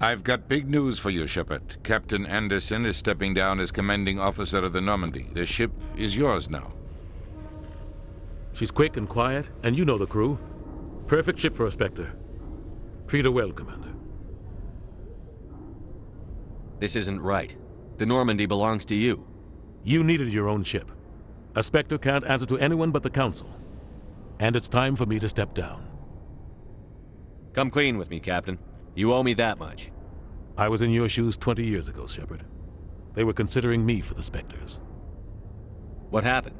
I've got big news for you, Shepard. Captain Anderson is stepping down as commanding officer of the Normandy. The ship is yours now. She's quick and quiet, and you know the crew. Perfect ship for a Spectre. Treat her well, Commander. This isn't right. The Normandy belongs to you. You needed your own ship. A Spectre can't answer to anyone but the Council. And it's time for me to step down. Come clean with me, Captain. You owe me that much. I was in your shoes 20 years ago, Shepard. They were considering me for the Spectres. What happened?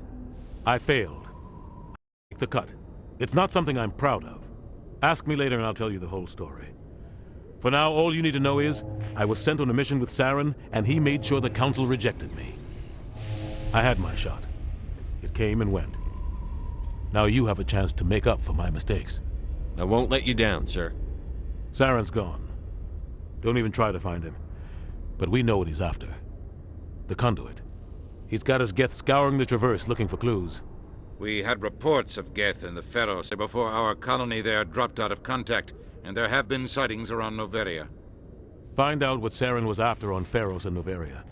I failed. Take the cut. It's not something I'm proud of. Ask me later and I'll tell you the whole story. For now, all you need to know is, I was sent on a mission with Saren, and he made sure the Council rejected me. I had my shot. It came and went. Now you have a chance to make up for my mistakes. I won't let you down, sir. Saren's gone. Don't even try to find him. But we know what he's after. The Conduit. He's got his Geth scouring the Traverse looking for clues. We had reports of Geth in the Feros before our colony there dropped out of contact, and there have been sightings around Noveria. Find out what Saren was after on Feros and Noveria.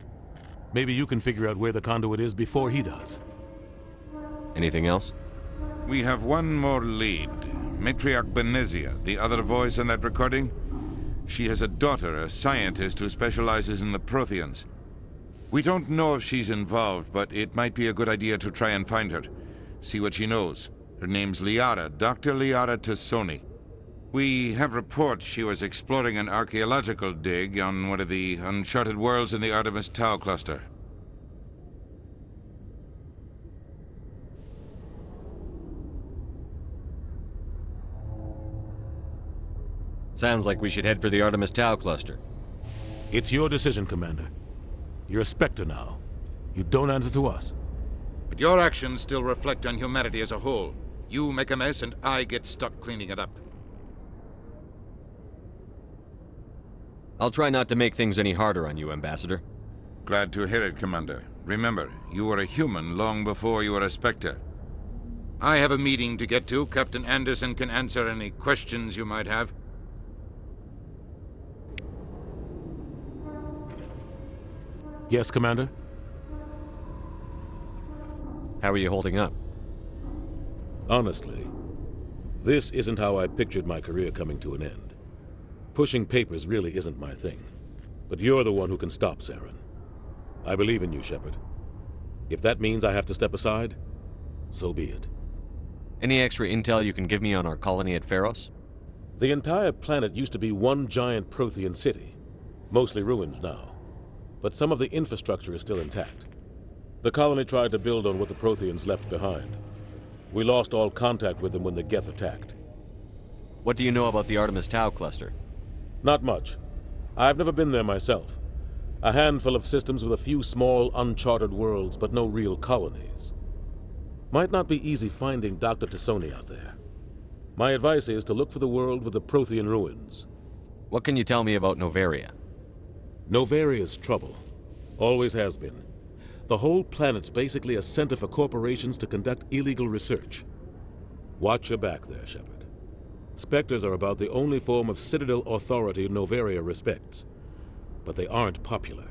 Maybe you can figure out where the Conduit is before he does. Anything else? We have one more lead. Matriarch Benezia, the other voice in that recording. She has a daughter, a scientist who specializes in the Protheans. We don't know if she's involved, but it might be a good idea to try and find her. See what she knows. Her name's Liara, Dr. Liara Tassoni. We have reports she was exploring an archaeological dig on one of the uncharted worlds in the Artemis Tau cluster. Sounds like we should head for the Artemis Tau cluster. It's your decision, Commander. You're a Spectre now. You don't answer to us. But your actions still reflect on humanity as a whole. You make a mess and I get stuck cleaning it up. I'll try not to make things any harder on you, Ambassador. Glad to hear it, Commander. Remember, you were a human long before you were a Spectre. I have a meeting to get to. Captain Anderson can answer any questions you might have. Yes, Commander? How are you holding up? Honestly, this isn't how I pictured my career coming to an end. Pushing papers really isn't my thing. But you're the one who can stop Saren. I believe in you, Shepard. If that means I have to step aside, so be it. Any extra intel you can give me on our colony at Feros? The entire planet used to be one giant Prothean city. Mostly ruins now. But some of the infrastructure is still intact. The colony tried to build on what the Protheans left behind. We lost all contact with them when the Geth attacked. What do you know about the Artemis Tau cluster? Not much. I've never been there myself. A handful of systems with a few small, uncharted worlds, but no real colonies. Might not be easy finding Dr. Tassoni out there. My advice is to look for the world with the Prothean ruins. What can you tell me about Noveria? Noveria's trouble. Always has been. The whole planet's basically a center for corporations to conduct illegal research. Watch your back there, Shepard. Spectres are about the only form of Citadel authority Noveria respects. But they aren't popular.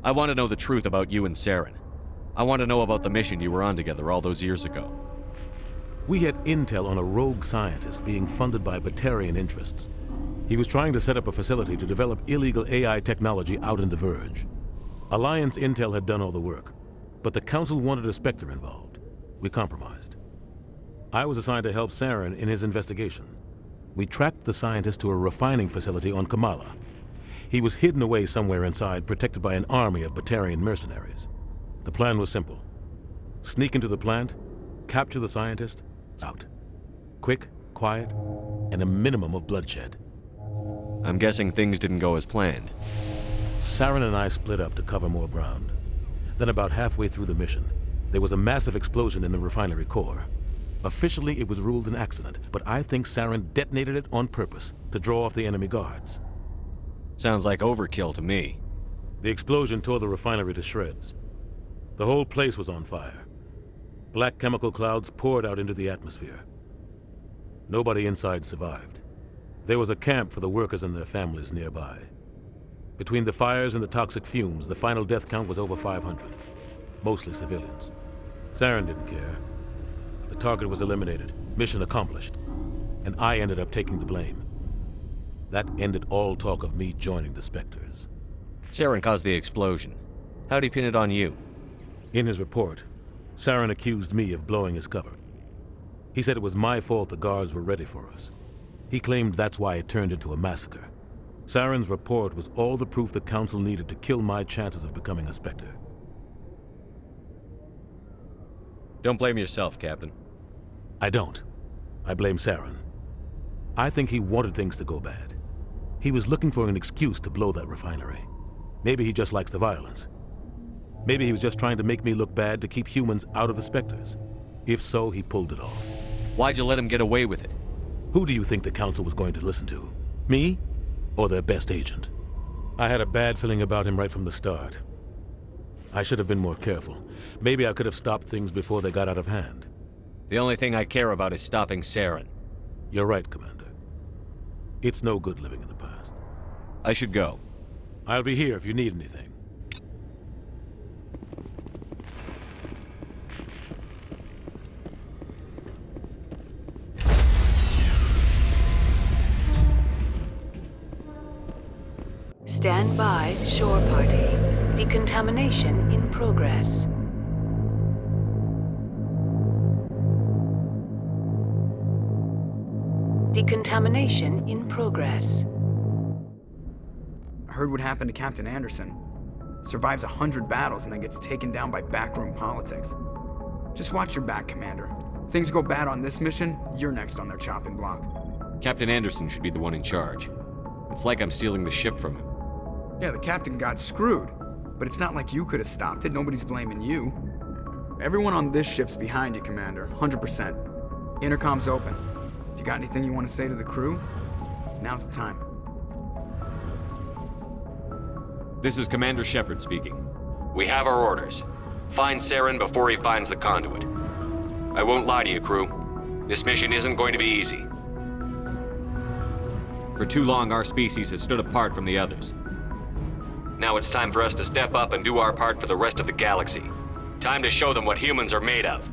I want to know the truth about you and Saren. I want to know about the mission you were on together all those years ago. We had intel on a rogue scientist being funded by Batarian interests. He was trying to set up a facility to develop illegal AI technology out in the Verge. Alliance intel had done all the work, but the Council wanted a Spectre involved. We compromised. I was assigned to help Saren in his investigation. We tracked the scientist to a refining facility on Kamala. He was hidden away somewhere inside, protected by an army of Batarian mercenaries. The plan was simple. Sneak into the plant, capture the scientist, out. Quick, quiet, and a minimum of bloodshed. I'm guessing things didn't go as planned. Saren and I split up to cover more ground. Then about halfway through the mission, there was a massive explosion in the refinery core. Officially, it was ruled an accident, but I think Saren detonated it on purpose to draw off the enemy guards. Sounds like overkill to me. The explosion tore the refinery to shreds. The whole place was on fire. Black chemical clouds poured out into the atmosphere. Nobody inside survived. There was a camp for the workers and their families nearby. Between the fires and the toxic fumes, the final death count was over 500. Mostly civilians. Saren didn't care. The target was eliminated, mission accomplished. And I ended up taking the blame. That ended all talk of me joining the Spectres. Saren caused the explosion. How'd he pin it on you? In his report, Saren accused me of blowing his cover. He said it was my fault the guards were ready for us. He claimed that's why it turned into a massacre. Saren's report was all the proof the Council needed to kill my chances of becoming a Spectre. Don't blame yourself, Captain. I don't. I blame Saren. I think he wanted things to go bad. He was looking for an excuse to blow that refinery. Maybe he just likes the violence. Maybe he was just trying to make me look bad to keep humans out of the Spectres. If so, he pulled it off. Why'd you let him get away with it? Who do you think the Council was going to listen to? Me? Or their best agent? I had a bad feeling about him right from the start. I should have been more careful. Maybe I could have stopped things before they got out of hand. The only thing I care about is stopping Saren. You're right, Commander. It's no good living in the past. I should go. I'll be here if you need anything. Stand by, shore party. Decontamination in progress. Decontamination in progress. I heard what happened to Captain Anderson. Survives 100 battles and then gets taken down by backroom politics. Just watch your back, Commander. Things go bad on this mission, you're next on their chopping block. Captain Anderson should be the one in charge. It's like I'm stealing the ship from him. Yeah, the captain got screwed. But it's not like you could have stopped it. Nobody's blaming you. Everyone on this ship's behind you, Commander. 100%. Intercom's open. If you got anything you want to say to the crew, now's the time. This is Commander Shepard speaking. We have our orders. Find Saren before he finds the conduit. I won't lie to you, crew. This mission isn't going to be easy. For too long, our species has stood apart from the others. Now it's time for us to step up and do our part for the rest of the galaxy. Time to show them what humans are made of.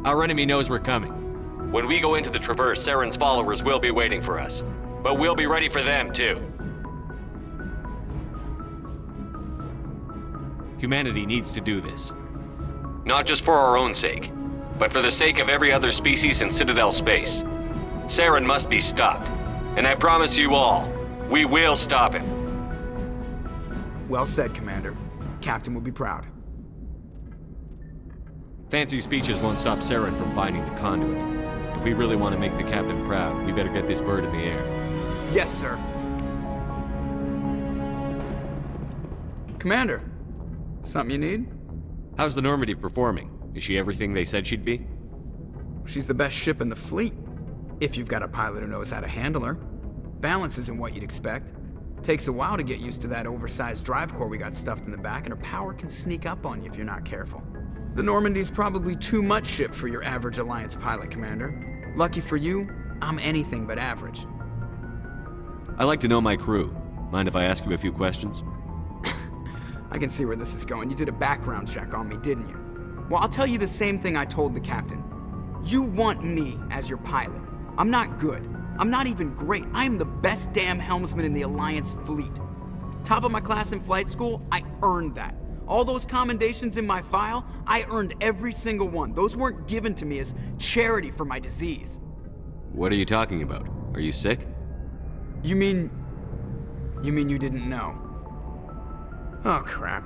Our enemy knows we're coming. When we go into the Traverse, Saren's followers will be waiting for us. But we'll be ready for them, too. Humanity needs to do this. Not just for our own sake, but for the sake of every other species in Citadel space. Saren must be stopped. And I promise you all, we will stop him. Well said, Commander. Captain will be proud. Fancy speeches won't stop Saren from finding the conduit. If we really want to make the captain proud, we better get this bird in the air. Yes, sir. Commander, something you need? How's the Normandy performing? Is she everything they said she'd be? She's the best ship in the fleet. If you've got a pilot who knows how to handle her. Balance isn't what you'd expect. Takes a while to get used to that oversized drive core we got stuffed in the back, and her power can sneak up on you if you're not careful. The Normandy's probably too much ship for your average Alliance pilot, Commander. Lucky for you, I'm anything but average. I like to know my crew. Mind if I ask you a few questions? I can see where this is going. You did a background check on me, didn't you? Well, I'll tell you the same thing I told the captain. You want me as your pilot. I'm not good. I'm not even great. I am the best damn helmsman in the Alliance fleet. Top of my class in flight school, I earned that. All those commendations in my file, I earned every single one. Those weren't given to me as charity for my disease. What are you talking about? Are you sick? You mean you didn't know? Oh, crap.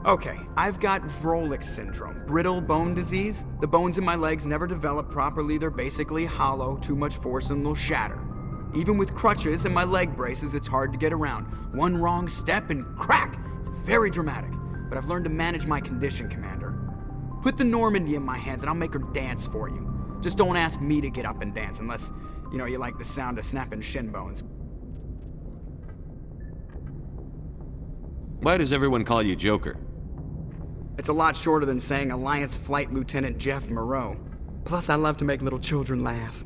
Okay, I've got Vrolik syndrome, brittle bone disease. The bones in my legs never develop properly. They're basically hollow, too much force and they'll shatter. Even with crutches and my leg braces, it's hard to get around. One wrong step and crack! It's very dramatic, but I've learned to manage my condition, Commander. Put the Normandy in my hands and I'll make her dance for you. Just don't ask me to get up and dance unless, you like the sound of snapping shin bones. Why does everyone call you Joker? It's a lot shorter than saying Alliance Flight Lieutenant Jeff Moreau. Plus, I love to make little children laugh.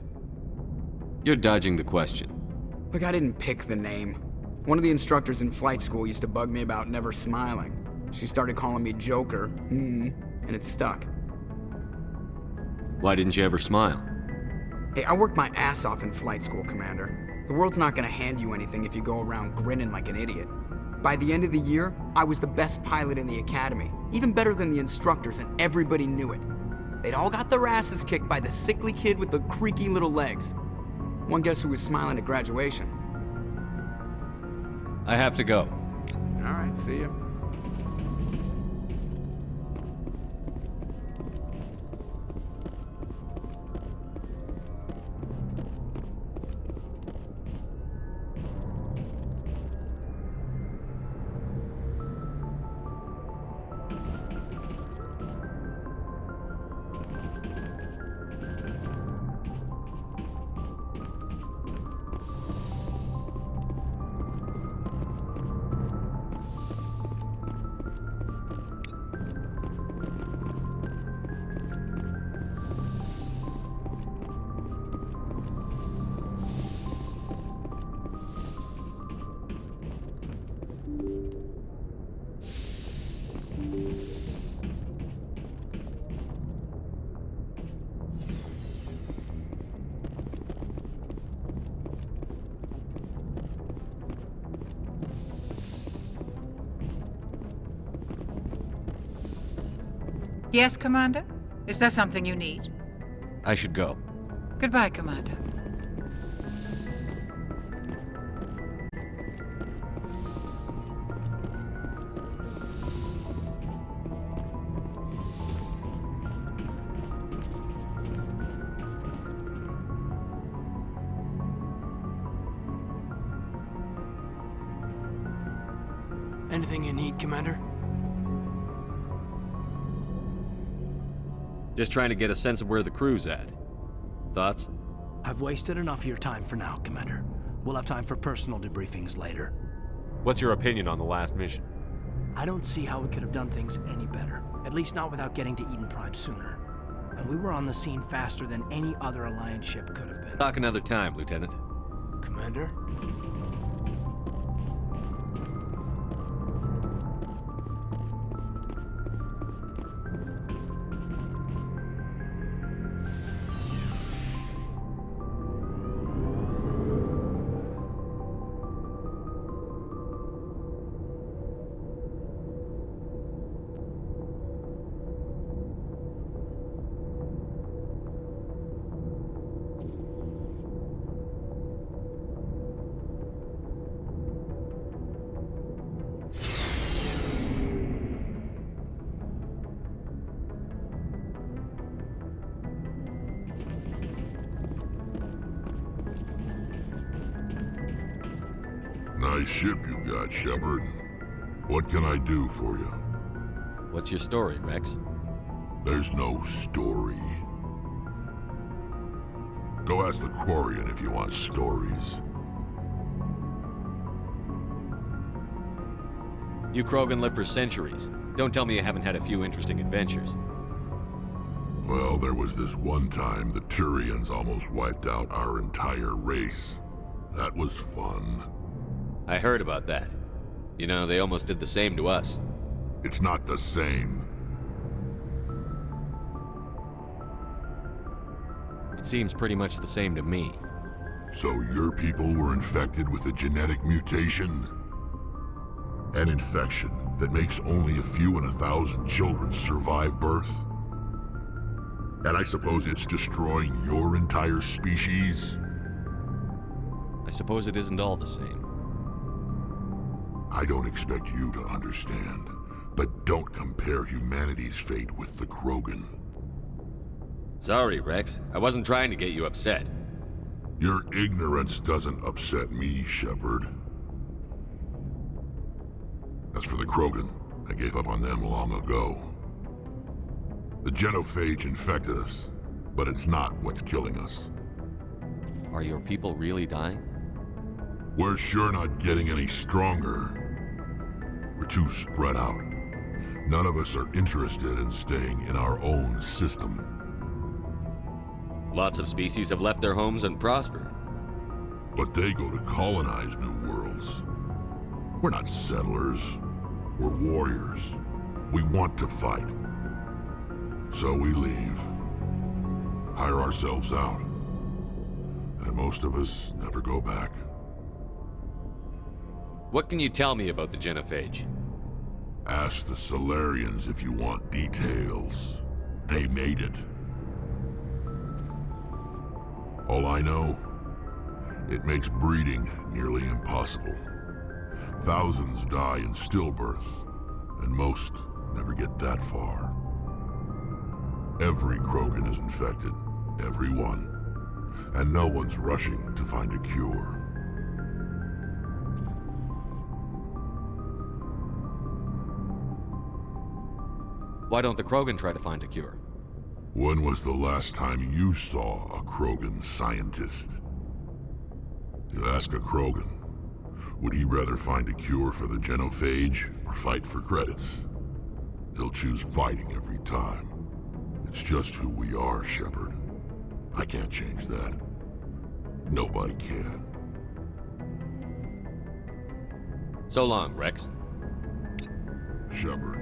You're dodging the question. Look, I didn't pick the name. One of the instructors in flight school used to bug me about never smiling. She started calling me Joker, and it stuck. Why didn't you ever smile? Hey, I worked my ass off in flight school, Commander. The world's not gonna hand you anything if you go around grinning like an idiot. By the end of the year, I was the best pilot in the academy, even better than the instructors, and everybody knew it. They'd all got their asses kicked by the sickly kid with the creaky little legs. One guess who was smiling at graduation? I have to go. All right, see ya. Yes, Commander? Is there something you need? I should go. Goodbye, Commander. Anything you need, Commander? Just trying to get a sense of where the crew's at. Thoughts? I've wasted enough of your time for now, Commander. We'll have time for personal debriefings later. What's your opinion on the last mission? I don't see how we could have done things any better. At least not without getting to Eden Prime sooner. And we were on the scene faster than any other Alliance ship could have been. Talk another time, Lieutenant. Commander? Nice ship you've got, Shepard. What can I do for you? What's your story, Rex? There's no story. Go ask the Quarian if you want stories. You Krogan live for centuries. Don't tell me you haven't had a few interesting adventures. Well, there was this one time the Turians almost wiped out our entire race. That was fun. I heard about that. You know, they almost did the same to us. It's not the same. It seems pretty much the same to me. So your people were infected with a genetic mutation? An infection that makes only a few in 1,000 children survive birth? And I suppose it's destroying your entire species? I suppose it isn't all the same. I don't expect you to understand, but don't compare humanity's fate with the Krogan. Sorry, Rex. I wasn't trying to get you upset. Your ignorance doesn't upset me, Shepard. As for the Krogan, I gave up on them long ago. The genophage infected us, but it's not what's killing us. Are your people really dying? We're sure not getting any stronger. We're too spread out. None of us are interested in staying in our own system. Lots of species have left their homes and prospered. But they go to colonize new worlds. We're not settlers. We're warriors. We want to fight. So we leave. Hire ourselves out. And most of us never go back. What can you tell me about the Genophage? Ask the Solarians if you want details. They made it. All I know, it makes breeding nearly impossible. Thousands die in stillbirth, and most never get that far. Every Krogan is infected, every one. And no one's rushing to find a cure. Why don't the Krogan try to find a cure? When was the last time you saw a Krogan scientist? You ask a Krogan, would he rather find a cure for the Genophage or fight for credits? He'll choose fighting every time. It's just who we are, Shepard. I can't change that. Nobody can. So long, Rex. Shepard.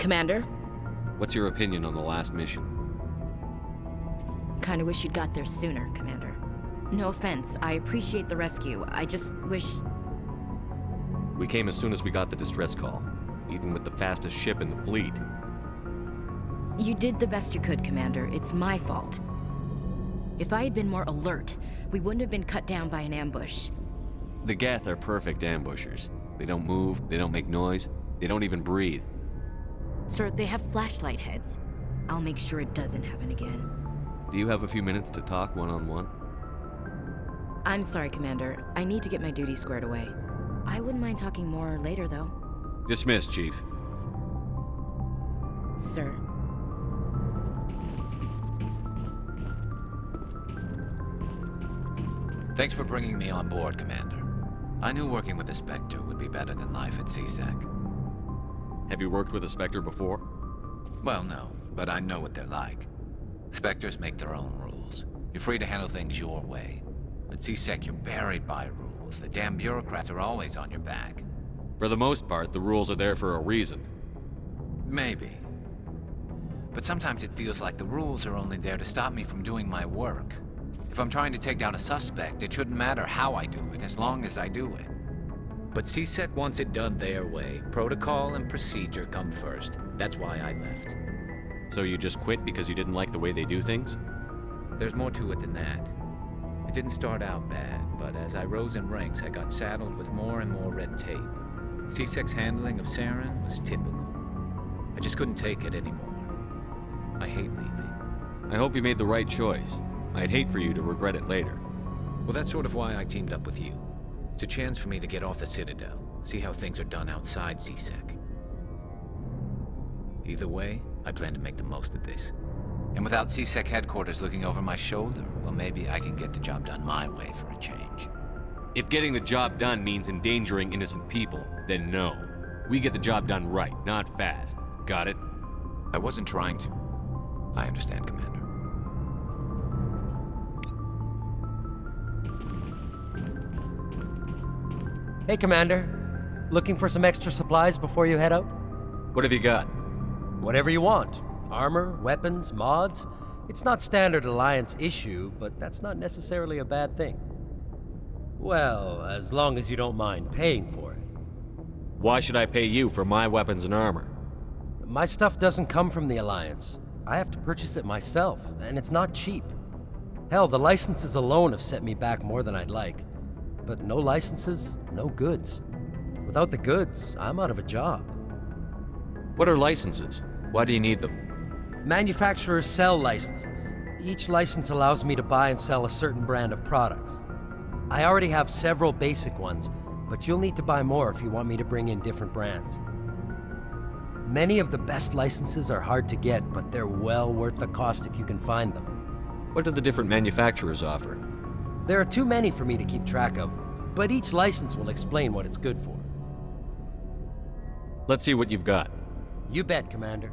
Commander? What's your opinion on the last mission? Kinda wish you'd got there sooner, Commander. No offense, I appreciate the rescue. I just wish... We came as soon as we got the distress call, even with the fastest ship in the fleet. You did the best you could, Commander. It's my fault. If I had been more alert, we wouldn't have been cut down by an ambush. The Geth are perfect ambushers. They don't move, they don't make noise, they don't even breathe. Sir, they have flashlight heads. I'll make sure it doesn't happen again. Do you have a few minutes to talk one-on-one? I'm sorry, Commander. I need to get my duty squared away. I wouldn't mind talking more later, though. Dismissed, Chief. Sir. Thanks for bringing me on board, Commander. I knew working with the Spectre would be better than life at C-Sec. Have you worked with a Spectre before? Well, no, but I know what they're like. Spectres make their own rules. You're free to handle things your way. At C-Sec, you're buried by rules. The damn bureaucrats are always on your back. For the most part, the rules are there for a reason. Maybe. But sometimes it feels like the rules are only there to stop me from doing my work. If I'm trying to take down a suspect, it shouldn't matter how I do it, as long as I do it. But C-Sec wants it done their way. Protocol and procedure come first. That's why I left. So you just quit because you didn't like the way they do things? There's more to it than that. It didn't start out bad, but as I rose in ranks, I got saddled with more and more red tape. C-Sec's handling of Saren was typical. I just couldn't take it anymore. I hate leaving. I hope you made the right choice. I'd hate for you to regret it later. Well, that's sort of why I teamed up with you. It's a chance for me to get off the Citadel, see how things are done outside C-Sec. Either way, I plan to make the most of this. And without CSEC headquarters looking over my shoulder, well, maybe I can get the job done my way for a change. If getting the job done means endangering innocent people, then no. We get the job done right, not fast. Got it? I wasn't trying to. I understand, Commander. Hey, Commander. Looking for some extra supplies before you head out? What have you got? Whatever you want. Armor, weapons, mods. It's not standard Alliance issue, but that's not necessarily a bad thing. Well, as long as you don't mind paying for it. Why should I pay you for my weapons and armor? My stuff doesn't come from the Alliance. I have to purchase it myself, and it's not cheap. Hell, the licenses alone have set me back more than I'd like. But no licenses, no goods. Without the goods, I'm out of a job. What are licenses? Why do you need them? Manufacturers sell licenses. Each license allows me to buy and sell a certain brand of products. I already have several basic ones, but you'll need to buy more if you want me to bring in different brands. Many of the best licenses are hard to get, but they're well worth the cost if you can find them. What do the different manufacturers offer? There are too many for me to keep track of, but each license will explain what it's good for. Let's see what you've got. You bet, Commander.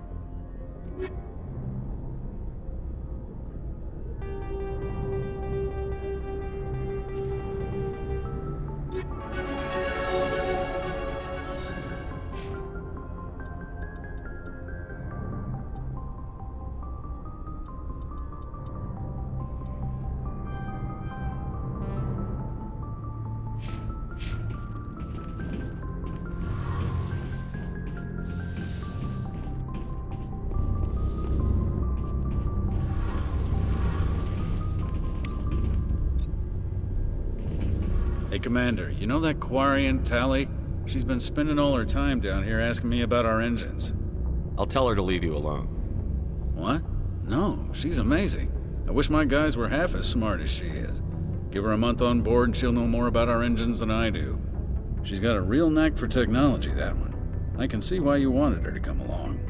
Hey, Commander, you know that Quarian, Tali? She's been spending all her time down here asking me about our engines. I'll tell her to leave you alone. What? No, she's amazing. I wish my guys were half as smart as she is. Give her a month on board and she'll know more about our engines than I do. She's got a real knack for technology, that one. I can see why you wanted her to come along.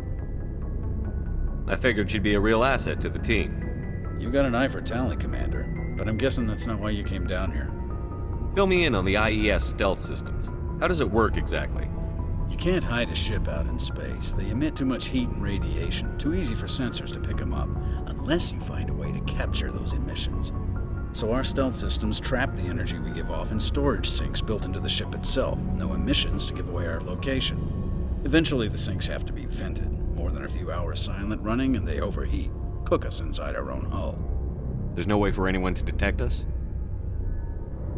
I figured she'd be a real asset to the team. You got an eye for Tali, Commander, but I'm guessing that's not why you came down here. Fill me in on the IES stealth systems. How does it work exactly? You can't hide a ship out in space. They emit too much heat and radiation. Too easy for sensors to pick them up, unless you find a way to capture those emissions. So our stealth systems trap the energy we give off in storage sinks built into the ship itself. No emissions to give away our location. Eventually the sinks have to be vented. More than a few hours silent running and they overheat. Cook us inside our own hull. There's no way for anyone to detect us?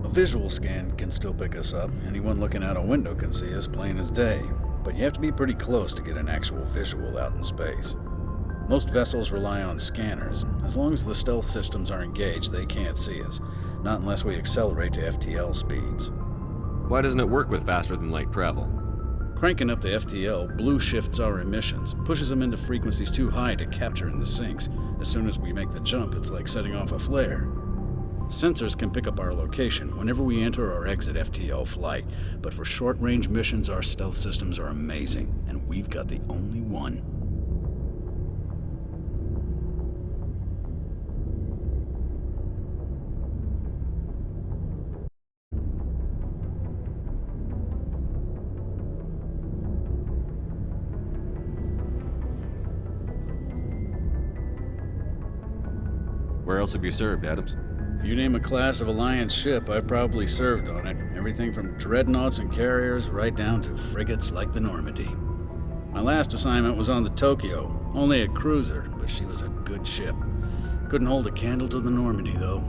A visual scan can still pick us up. Anyone looking out a window can see us plain as day. But you have to be pretty close to get an actual visual out in space. Most vessels rely on scanners. As long as the stealth systems are engaged, they can't see us. Not unless we accelerate to FTL speeds. Why doesn't it work with faster than light travel? Cranking up to FTL blue shifts our emissions, pushes them into frequencies too high to capture in the sinks. As soon as we make the jump, it's like setting off a flare. Sensors can pick up our location whenever we enter or exit FTL flight, but for short-range missions, our stealth systems are amazing, and we've got the only one. Where else have you served, Adams? If you name a class of Alliance ship, I've probably served on it. Everything from dreadnoughts and carriers right down to frigates like the Normandy. My last assignment was on the Tokyo, only a cruiser, but she was a good ship. Couldn't hold a candle to the Normandy, though.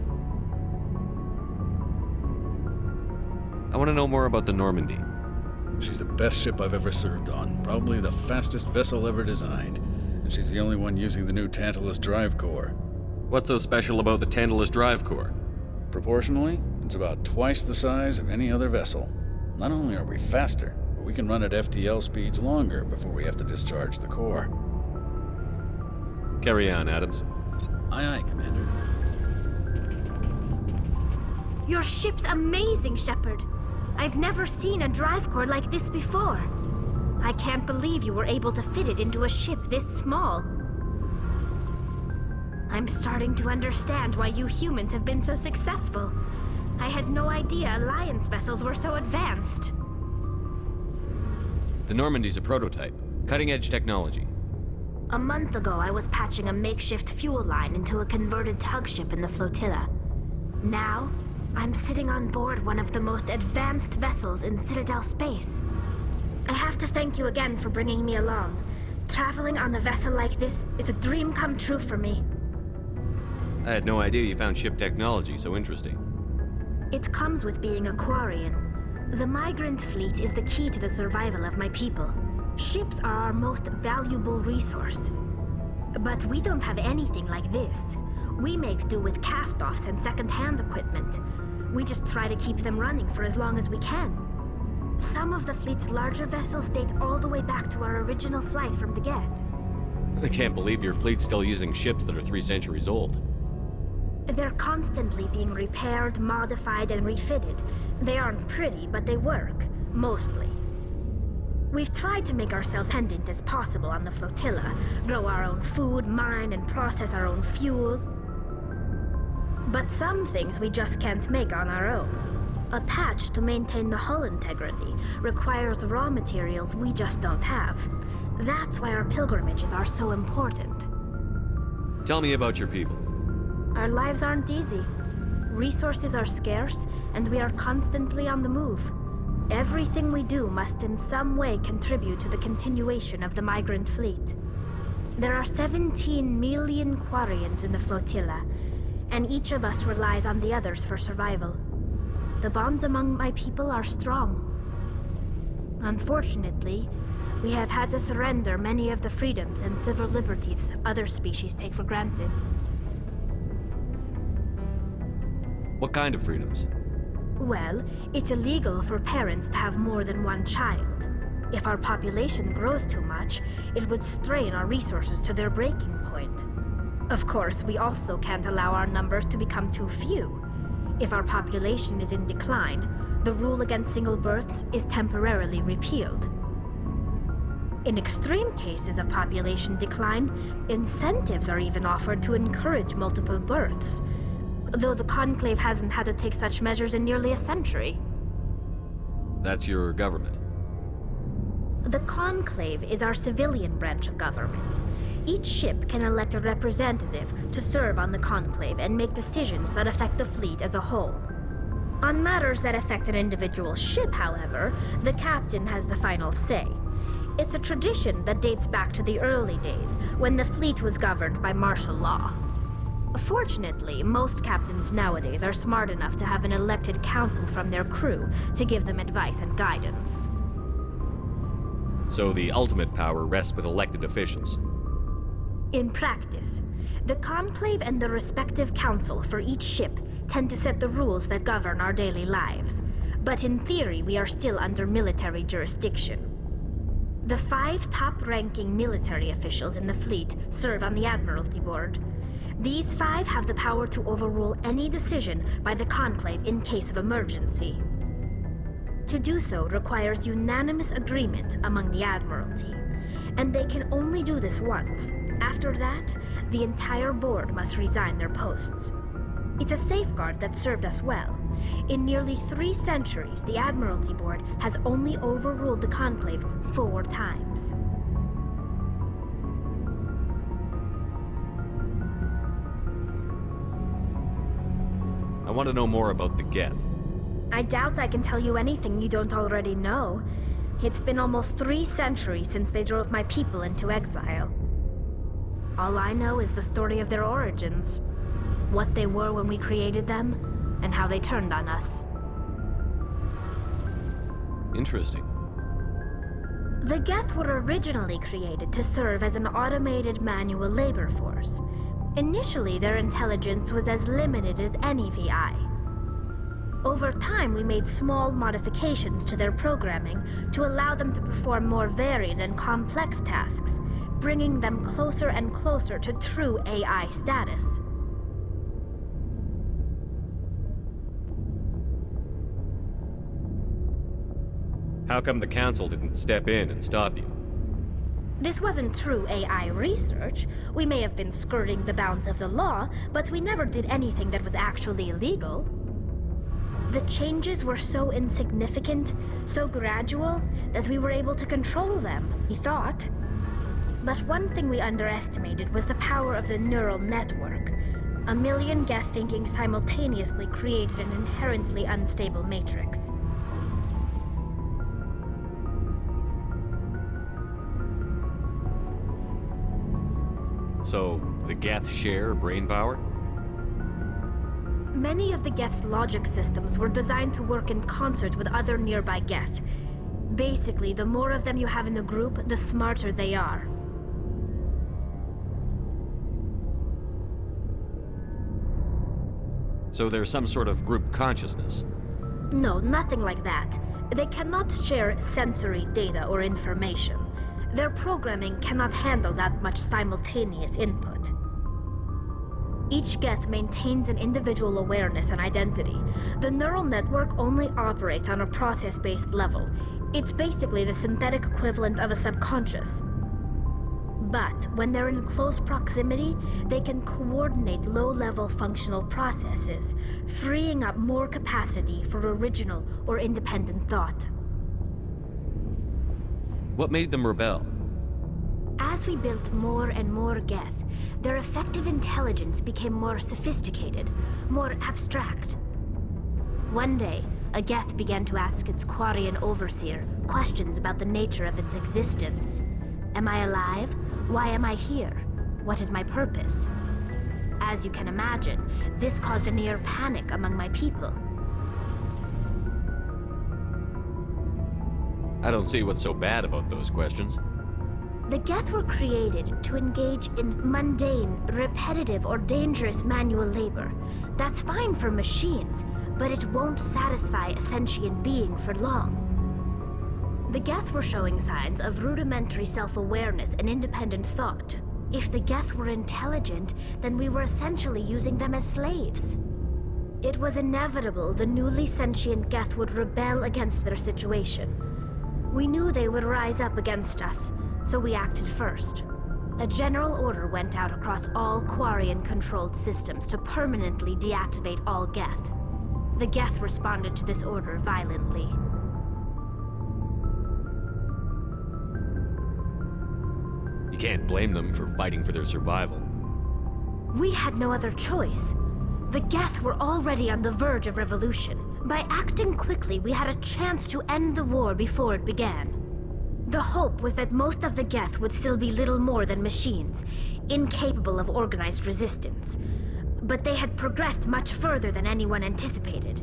I want to know more about the Normandy. She's the best ship I've ever served on, probably the fastest vessel ever designed, and she's the only one using the new Tantalus drive core. What's so special about the Tantalus drive core? Proportionally, it's about twice the size of any other vessel. Not only are we faster, but we can run at FTL speeds longer before we have to discharge the core. Carry on, Adams. Aye, aye, Commander. Your ship's amazing, Shepard. I've never seen a drive core like this before. I can't believe you were able to fit it into a ship this small. I'm starting to understand why you humans have been so successful. I had no idea Alliance vessels were so advanced. The Normandy's a prototype. Cutting-edge technology. A month ago, I was patching a makeshift fuel line into a converted tug ship in the flotilla. Now, I'm sitting on board one of the most advanced vessels in Citadel space. I have to thank you again for bringing me along. Traveling on a vessel like this is a dream come true for me. I had no idea you found ship technology so interesting. It comes with being a Quarian. The migrant fleet is the key to the survival of my people. Ships are our most valuable resource. But we don't have anything like this. We make do with cast-offs and second-hand equipment. We just try to keep them running for as long as we can. Some of the fleet's larger vessels date all the way back to our original flight from the Geth. I can't believe your fleet's still using ships that are 3 centuries old. They're constantly being repaired, modified, and refitted. They aren't pretty, but they work, mostly. We've tried to make ourselves independent as possible on the flotilla, grow our own food, mine and process our own fuel. But some things we just can't make on our own. A patch to maintain the hull integrity requires raw materials we just don't have. That's why our pilgrimages are so important. Tell me about your people. Our lives aren't easy. Resources are scarce, and we are constantly on the move. Everything we do must in some way contribute to the continuation of the migrant fleet. There are 17 million Quarians in the flotilla, and each of us relies on the others for survival. The bonds among my people are strong. Unfortunately, we have had to surrender many of the freedoms and civil liberties other species take for granted. What kind of freedoms? Well, it's illegal for parents to have more than one child. If our population grows too much, it would strain our resources to their breaking point. Of course, we also can't allow our numbers to become too few. If our population is in decline, the rule against single births is temporarily repealed. In extreme cases of population decline, incentives are even offered to encourage multiple births, though the Conclave hasn't had to take such measures in nearly a century. That's your government. The Conclave is our civilian branch of government. Each ship can elect a representative to serve on the Conclave and make decisions that affect the fleet as a whole. On matters that affect an individual ship, however, the captain has the final say. It's a tradition that dates back to the early days, when the fleet was governed by martial law. Fortunately, most captains nowadays are smart enough to have an elected council from their crew to give them advice and guidance. So the ultimate power rests with elected officials. In practice, the Conclave and the respective council for each ship tend to set the rules that govern our daily lives. But in theory, we are still under military jurisdiction. The 5 top-ranking military officials in the fleet serve on the Admiralty Board. These 5 have the power to overrule any decision by the Conclave in case of emergency. To do so requires unanimous agreement among the Admiralty, and they can only do this once. After that, the entire board must resign their posts. It's a safeguard that served us well. In nearly 3 centuries, the Admiralty Board has only overruled the Conclave 4 times. I want to know more about the Geth. I doubt I can tell you anything you don't already know. It's been almost 3 centuries since they drove my people into exile. All I know is the story of their origins, what they were when we created them, and how they turned on us. Interesting. The Geth were originally created to serve as an automated manual labor force. Initially, their intelligence was as limited as any VI. Over time, we made small modifications to their programming to allow them to perform more varied and complex tasks, bringing them closer and closer to true AI status. How come the Council didn't step in and stop you? This wasn't true AI research. We may have been skirting the bounds of the law, but we never did anything that was actually illegal. The changes were so insignificant, so gradual, that we were able to control them, we thought. But one thing we underestimated was the power of the neural network. A million Geth thinking simultaneously created an inherently unstable matrix. So, the Geth share brain power? Many of the Geth's logic systems were designed to work in concert with other nearby Geth. Basically, the more of them you have in the group, the smarter they are. So there's some sort of group consciousness? No, nothing like that. They cannot share sensory data or information. Their programming cannot handle that much simultaneous input. Each Geth maintains an individual awareness and identity. The neural network only operates on a process-based level. It's basically the synthetic equivalent of a subconscious. But when they're in close proximity, they can coordinate low-level functional processes, freeing up more capacity for original or independent thought. What made them rebel? As we built more and more Geth, their effective intelligence became more sophisticated, more abstract. One day, a Geth began to ask its Quarian overseer questions about the nature of its existence. Am I alive? Why am I here? What is my purpose? As you can imagine, this caused a near panic among my people. I don't see what's so bad about those questions. The Geth were created to engage in mundane, repetitive, or dangerous manual labor. That's fine for machines, but it won't satisfy a sentient being for long. The Geth were showing signs of rudimentary self-awareness and independent thought. If the Geth were intelligent, then we were essentially using them as slaves. It was inevitable the newly sentient Geth would rebel against their situation. We knew they would rise up against us, so we acted first. A general order went out across all Quarian-controlled systems to permanently deactivate all Geth. The Geth responded to this order violently. You can't blame them for fighting for their survival. We had no other choice. The Geth were already on the verge of revolution. By acting quickly, we had a chance to end the war before it began. The hope was that most of the Geth would still be little more than machines, incapable of organized resistance. But they had progressed much further than anyone anticipated.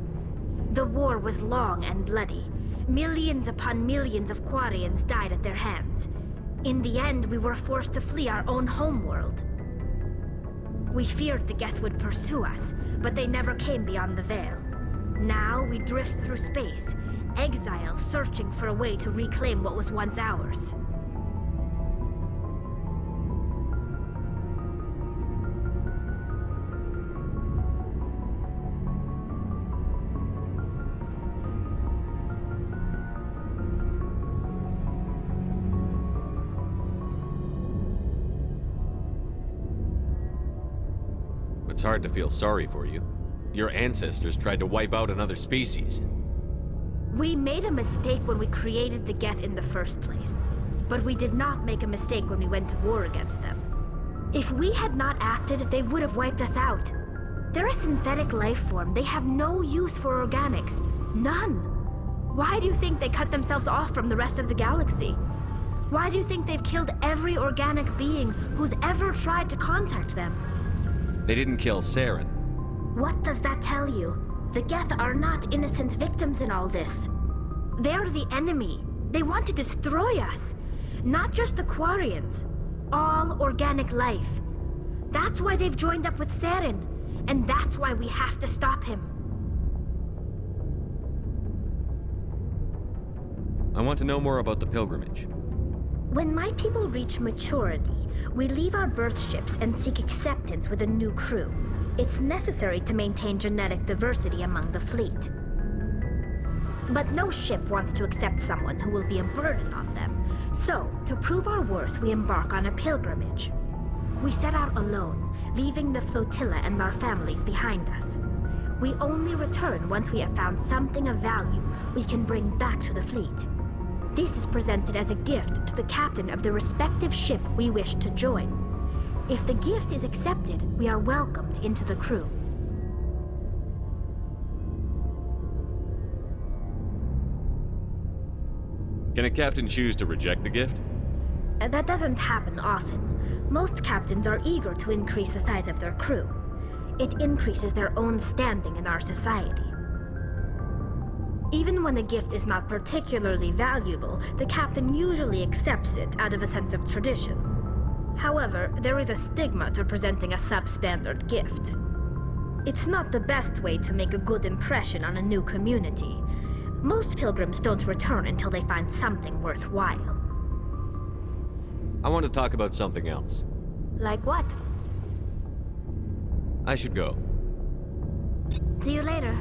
The war was long and bloody. Millions upon millions of Quarians died at their hands. In the end, we were forced to flee our own homeworld. We feared the Geth would pursue us, but they never came beyond the Veil. Now we drift through space, exile searching for a way to reclaim what was once ours. It's hard to feel sorry for you. Your ancestors tried to wipe out another species. We made a mistake when we created the Geth in the first place. But we did not make a mistake when we went to war against them. If we had not acted, they would have wiped us out. They're a synthetic life form. They have no use for organics. None. Why do you think they cut themselves off from the rest of the galaxy? Why do you think they've killed every organic being who's ever tried to contact them? They didn't kill Saren. What does that tell you? The Geth are not innocent victims in all this. They're the enemy. They want to destroy us. Not just the Quarians. All organic life. That's why they've joined up with Saren. And that's why we have to stop him. I want to know more about the pilgrimage. When my people reach maturity, we leave our birth ships and seek acceptance with a new crew. It's necessary to maintain genetic diversity among the fleet. But no ship wants to accept someone who will be a burden on them. So, to prove our worth, we embark on a pilgrimage. We set out alone, leaving the flotilla and our families behind us. We only return once we have found something of value we can bring back to the fleet. This is presented as a gift to the captain of the respective ship we wish to join. If the gift is accepted, we are welcomed into the crew. Can a captain choose to reject the gift? That doesn't happen often. Most captains are eager to increase the size of their crew. It increases their own standing in our society. Even when a gift is not particularly valuable, the captain usually accepts it out of a sense of tradition. However, there is a stigma to presenting a substandard gift. It's not the best way to make a good impression on a new community. Most pilgrims don't return until they find something worthwhile. I want to talk about something else. Like what? I should go. See you later.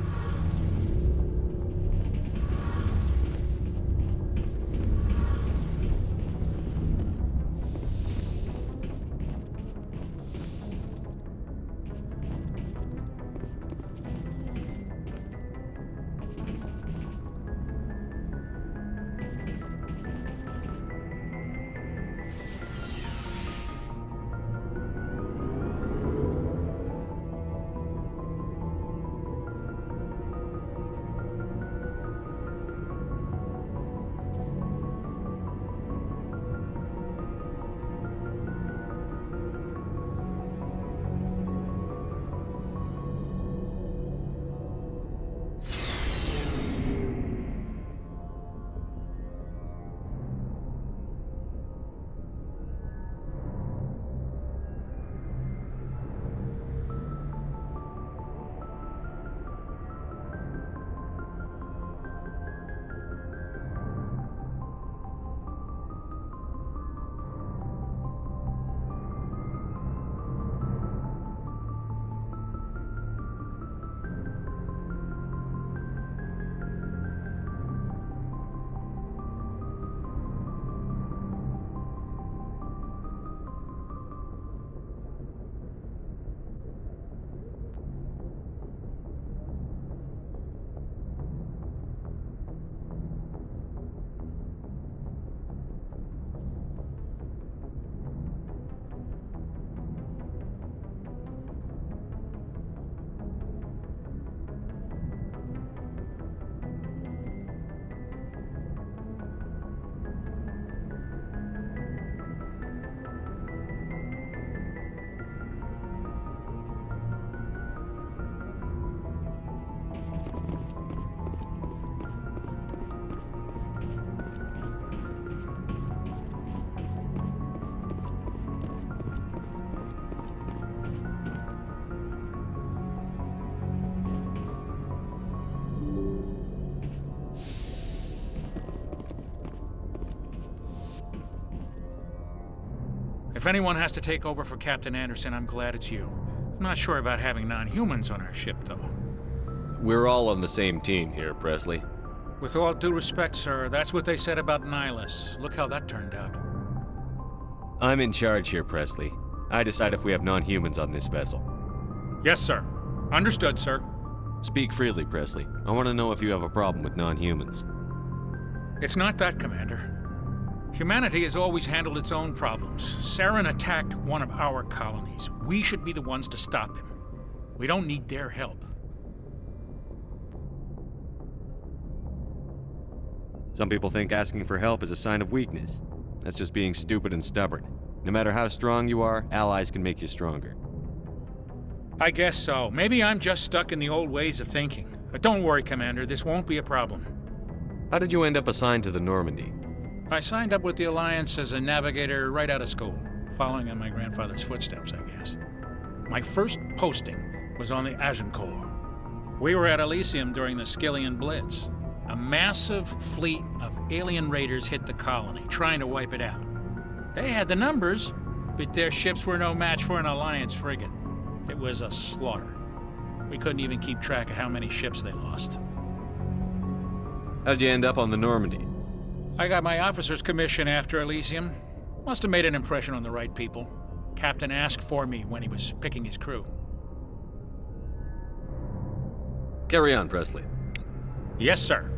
If anyone has to take over for Captain Anderson, I'm glad it's you. I'm not sure about having non-humans on our ship, though. We're all on the same team here, Presley. With all due respect, sir, that's what they said about Nihilus. Look how that turned out. I'm in charge here, Presley. I decide if we have non-humans on this vessel. Yes, sir. Understood, sir. Speak freely, Presley. I want to know if you have a problem with non-humans. It's not that, Commander. Humanity has always handled its own problems. Saren attacked one of our colonies. We should be the ones to stop him. We don't need their help. Some people think asking for help is a sign of weakness. That's just being stupid and stubborn. No matter how strong you are, allies can make you stronger. I guess so. Maybe I'm just stuck in the old ways of thinking. But don't worry, Commander, this won't be a problem. How did you end up assigned to the Normandy? I signed up with the Alliance as a navigator right out of school, following in my grandfather's footsteps, I guess. My first posting was on the Agincourt. We were at Elysium during the Skillian Blitz. A massive fleet of alien raiders hit the colony, trying to wipe it out. They had the numbers, but their ships were no match for an Alliance frigate. It was a slaughter. We couldn't even keep track of how many ships they lost. How'd you end up on the Normandy? I got my officer's commission after Elysium. Must have made an impression on the right people. Captain asked for me when he was picking his crew. Carry on, Presley. Yes, sir.